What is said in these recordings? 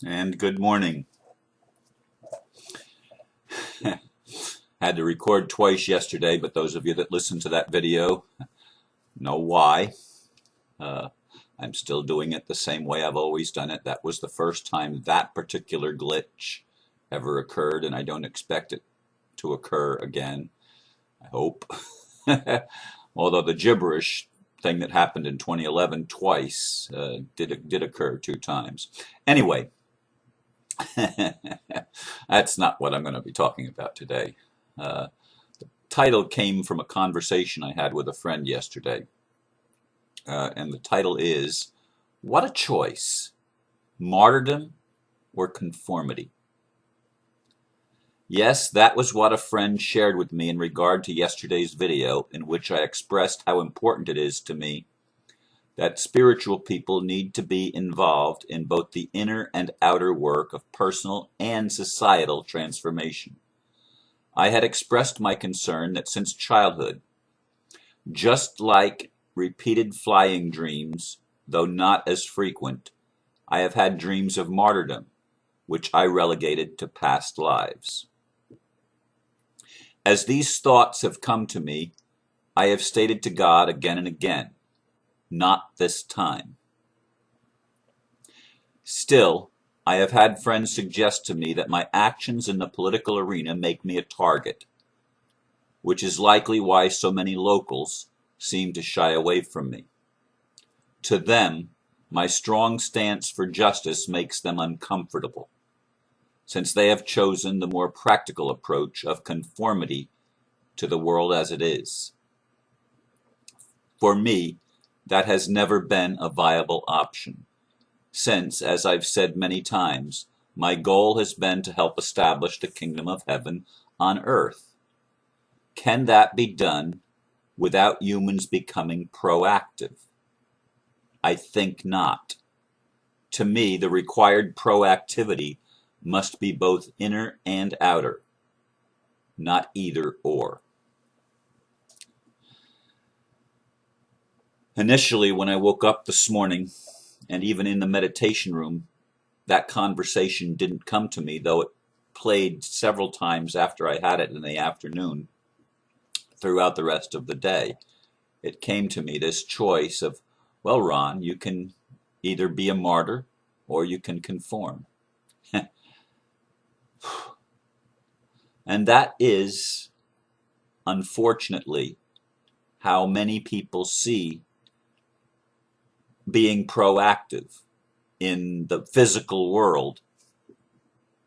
And good morning. Had to record twice yesterday, but those of you that listened to that video know why. I'm still doing it the same way I've always done it. That was the first time that particular glitch ever occurred, and I don't expect it to occur again. I hope. Although the gibberish thing that happened in 2011 twice did occur 2 times. Anyway, that's not what I'm going to be talking about today. The title came from a conversation I had with a friend yesterday, and the title is, What a Choice, Martyrdom or Conformity? Yes, that was what a friend shared with me in regard to yesterday's video, in which I expressed how important it is to me that spiritual people need to be involved in both the inner and outer work of personal and societal transformation. I had expressed my concern that since childhood, just like repeated flying dreams, though not as frequent, I have had dreams of martyrdom, which I relegated to past lives. As these thoughts have come to me, I have stated to God again and again, not this time. Still, I have had friends suggest to me that my actions in the political arena make me a target, which is likely why so many locals seem to shy away from me. To them, my strong stance for justice makes them uncomfortable, since they have chosen the more practical approach of conformity to the world as it is. For me, that has never been a viable option, since, as I've said many times, my goal has been to help establish the kingdom of heaven on earth. Can that be done without humans becoming proactive? I think not. To me, the required proactivity must be both inner and outer, not either or. Initially, when I woke up this morning, and even in the meditation room, that conversation didn't come to me, though it played several times after I had it in the afternoon throughout the rest of the day. It came to me, this choice of, well, Ron, you can either be a martyr or you can conform. And that is, unfortunately, how many people see being proactive in the physical world.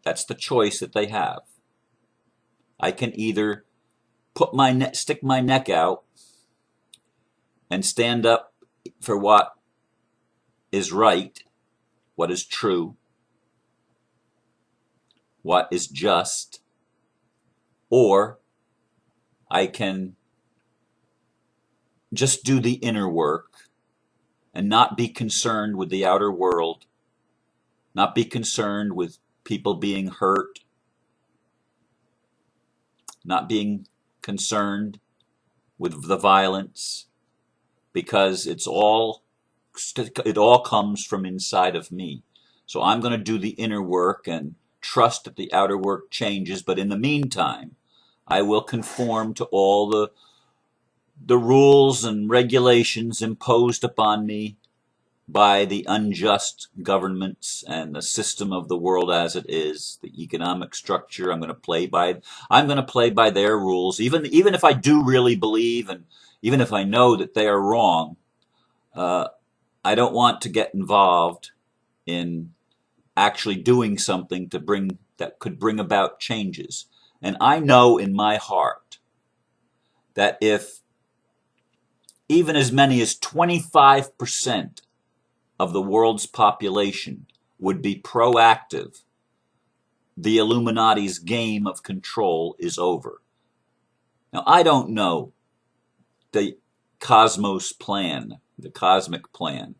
That's the choice that they have. I can either stick my neck out and stand up for what is right, what is true, what is just, or I can just do the inner work and not be concerned with the outer world, not be concerned with people being hurt, not being concerned with the violence, because it all comes from inside of me. So I'm going to do the inner work and trust that the outer work changes, but in the meantime, I will conform to all the rules and regulations imposed upon me by the unjust governments and the system of the world as it is, the economic structure. I'm going to play by their rules, even if I do really believe, and even if I know that they are wrong. I don't want to get involved in actually doing something that could bring about changes. And I know in my heart that if even as many as 25% of the world's population would be proactive, the Illuminati's game of control is over. Now, I don't know the cosmos plan, the cosmic plan.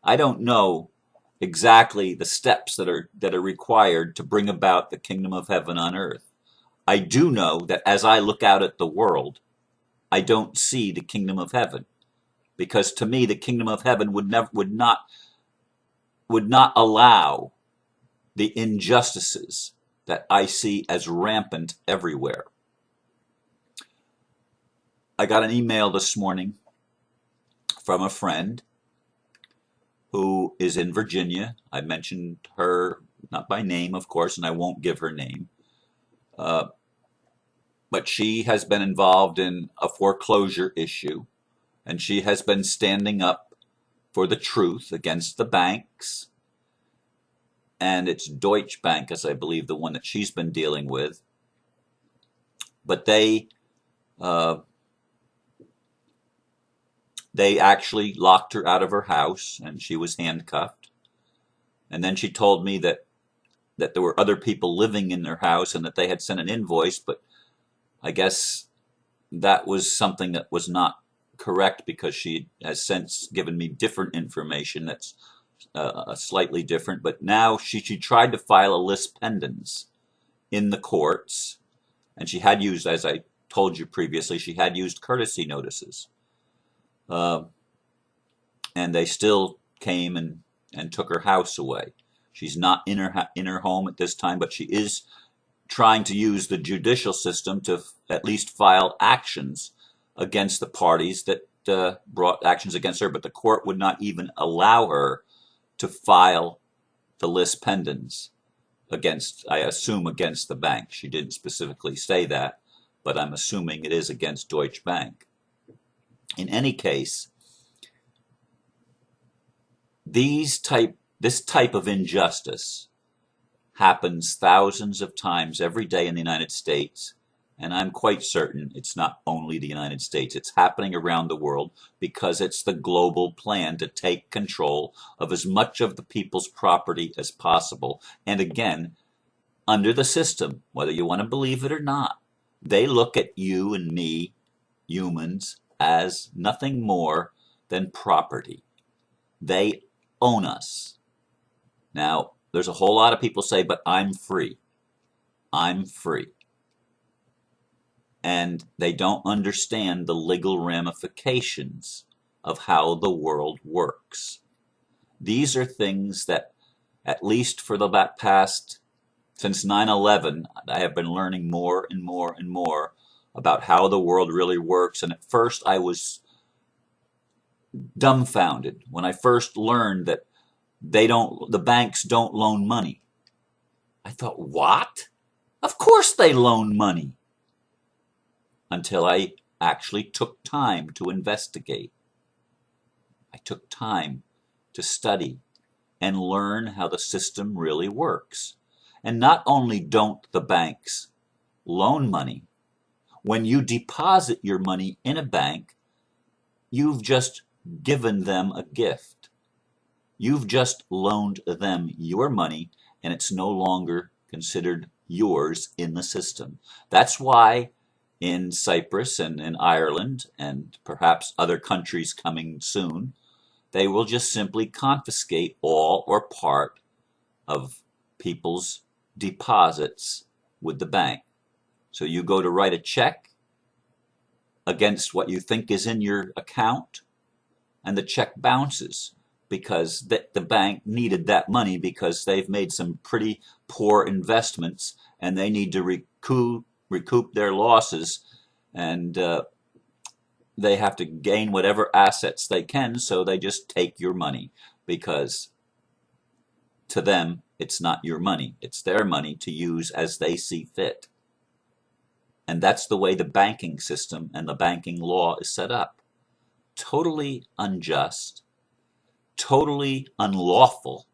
I don't know exactly the steps that are required to bring about the kingdom of heaven on earth. I do know that as I look out at the world, I don't see the kingdom of heaven, because to me the kingdom of heaven would not allow the injustices that I see as rampant everywhere. I got an email this morning from a friend who is in Virginia. I mentioned her, not by name, of course, and I won't give her name. But she has been involved in a foreclosure issue, and she has been standing up for the truth against the banks. And it's Deutsche Bank, as I believe, the one that she's been dealing with. But they actually locked her out of her house, and she was handcuffed. And then she told me that there were other people living in their house and that they had sent an invoice, but I guess that was something that was not correct, because she has since given me different information that's slightly different. But now she tried to file a lis pendens in the courts, and she had used, as I told you previously, she had used courtesy notices. And they still came and took her house away. She's not in her home at this time, but she is trying to use the judicial system to at least file actions against the parties that brought actions against her. But the court would not even allow her to file the lis pendens against, I assume, against the bank. She didn't specifically say that, but I'm assuming it is against Deutsche Bank. In any case, this type of injustice happens thousands of times every day in the United States, and I'm quite certain it's not only the United States. It's happening around the world because it's the global plan to take control of as much of the people's property as possible. And again, under the system, whether you want to believe it or not, they look at you and me, humans, as nothing more than property. They own us. Now, there's a whole lot of people say, but I'm free. I'm free. And they don't understand the legal ramifications of how the world works. These are things that, at least for the past, since 9/11, I have been learning more and more and more about how the world really works. And at first I was dumbfounded when I first learned that the banks don't loan money. I thought, what? Of course they loan money. Until I actually took time to investigate. I took time to study and learn how the system really works. And not only don't the banks loan money, when you deposit your money in a bank, you've just given them a gift. You've just loaned them your money, and it's no longer considered yours in the system. That's why in Cyprus and in Ireland, and perhaps other countries coming soon, they will just simply confiscate all or part of people's deposits with the bank. So you go to write a check against what you think is in your account, and the check bounces because the bank needed that money because they've made some pretty poor investments and they need to recoup their losses, and they have to gain whatever assets they can, so they just take your money because to them it's not your money, it's their money to use as they see fit. And that's the way the banking system and the banking law is set up. Totally unjust, totally unlawful,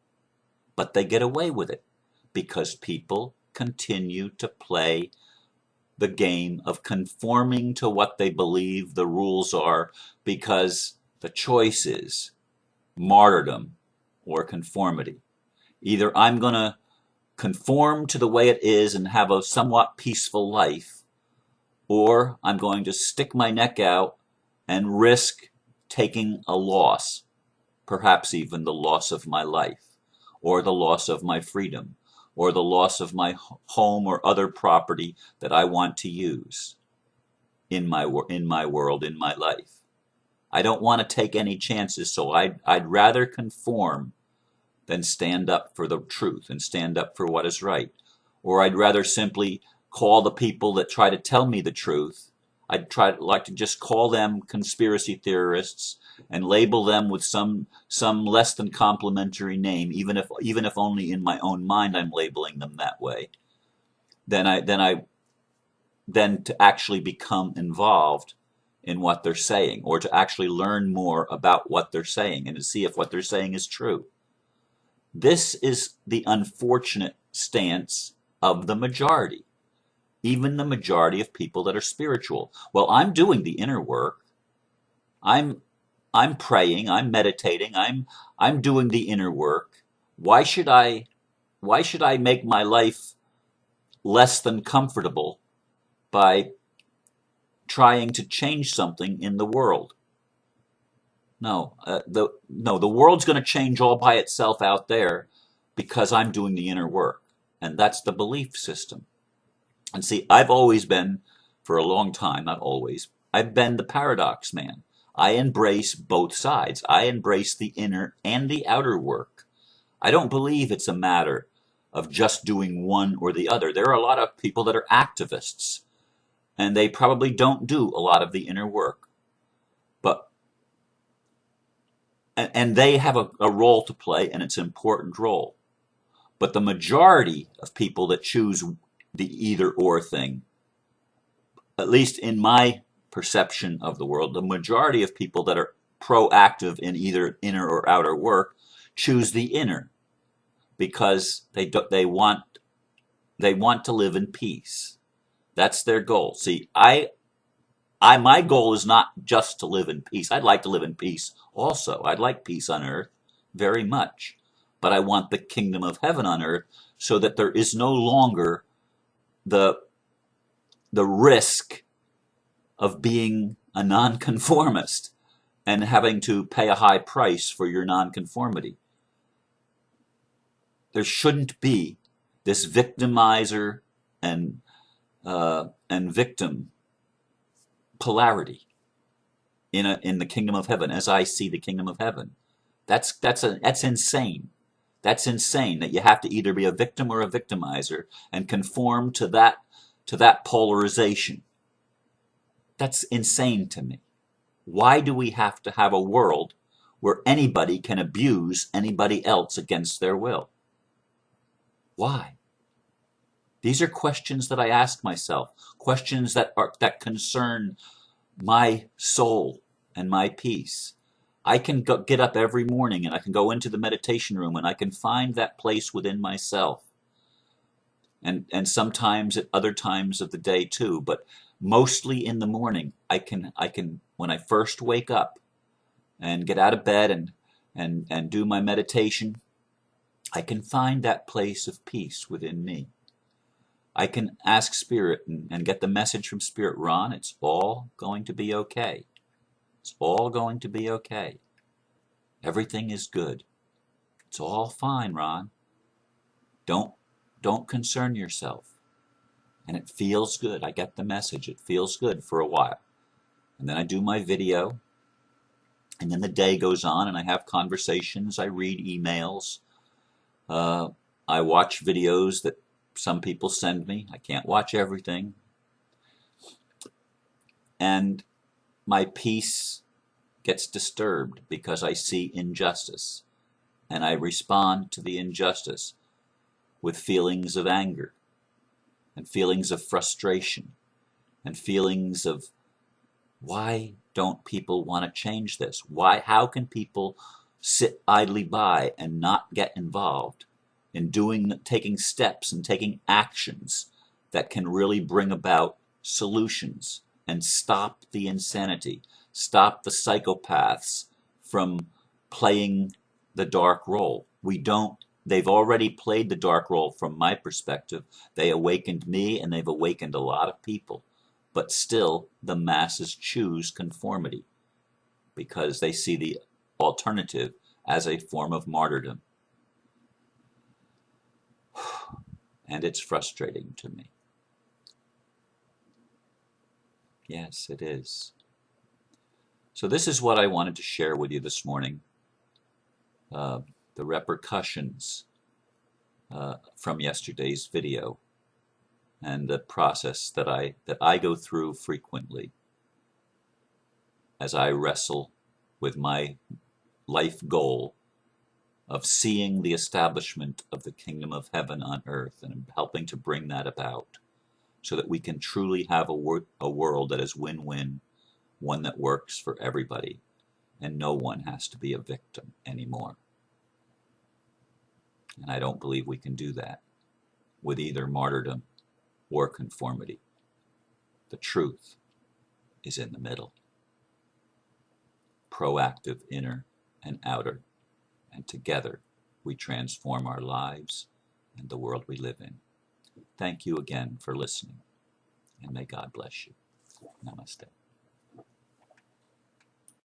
but they get away with it because people continue to play the game of conforming to what they believe the rules are, because the choice is martyrdom or conformity. Either I'm going to conform to the way it is and have a somewhat peaceful life, or I'm going to stick my neck out and risk taking a loss, perhaps even the loss of my life, or the loss of my freedom, or the loss of my home or other property that I want to use in my world, in my life. I don't want to take any chances, so I'd rather conform than stand up for the truth and stand up for what is right. Or I'd rather simply call the people that try to tell me the truth. Like to just call them conspiracy theorists and label them with some less than complimentary name, even if only in my own mind I'm labeling them that way. Then to actually become involved in what they're saying, or to actually learn more about what they're saying and to see if what they're saying is true. This is the unfortunate stance of the majority, even the majority of people that are spiritual. Well, I'm doing the inner work. I'm praying, I'm meditating, I'm doing the inner work. Why should I make my life less than comfortable by trying to change something in the world? No, the world's going to change all by itself out there because I'm doing the inner work, and that's the belief system. And see, I've always been, for a long time, not always, I've been the paradox man. I embrace both sides. I embrace the inner and the outer work. I don't believe it's a matter of just doing one or the other. There are a lot of people that are activists, and they probably don't do a lot of the inner work. But and they have a role to play, and it's an important role. But the majority of people that choose the either or thing, at least in my perception of the world, the majority of people that are proactive in either inner or outer work choose the inner because they want to live in peace. That's their goal. See, my goal is not just to live in peace. I'd like to live in peace also. I'd like peace on earth very much. But I want the kingdom of heaven on earth so that there is no longer the risk of being a nonconformist and having to pay a high price for your nonconformity. There shouldn't be this victimizer and victim polarity in the kingdom of heaven, as I see the kingdom of heaven. That's insane. That's insane that you have to either be a victim or a victimizer and conform to that polarization. That's insane to me. Why do we have to have a world where anybody can abuse anybody else against their will? Why? These are questions that I ask myself, questions that concern my soul and my peace. I can get up every morning and I can go into the meditation room and I can find that place within myself. And sometimes at other times of the day too, but mostly in the morning, I can when I first wake up and get out of bed and do my meditation, I can find that place of peace within me. I can ask Spirit and get the message from Spirit, Ron, it's all going to be okay. It's all going to be okay. Everything is good. It's all fine, Ron. Don't concern yourself. And it feels good. I get the message. It feels good for a while. And then I do my video. And then the day goes on and I have conversations. I read emails. I watch videos that some people send me. I can't watch everything. And my peace gets disturbed because I see injustice. And I respond to the injustice with feelings of anger and feelings of frustration and feelings of, why don't people want to change this? How can people sit idly by and not get involved in taking steps and taking actions that can really bring about solutions and stop the insanity, stop the psychopaths from playing the dark role? They've already played the dark role from my perspective. They awakened me and they've awakened a lot of people. But still, the masses choose conformity because they see the alternative as a form of martyrdom. And it's frustrating to me. Yes, it is. So this is what I wanted to share with you this morning. the repercussions from yesterday's video and the process that I go through frequently as I wrestle with my life goal of seeing the establishment of the kingdom of heaven on earth and helping to bring that about so that we can truly have a world that is win-win, one that works for everybody, and no one has to be a victim anymore. And I don't believe we can do that with either martyrdom or conformity. The truth is in the middle. Proactive inner and outer, and together we transform our lives and the world we live in. Thank you again for listening, and may God bless you. Namaste.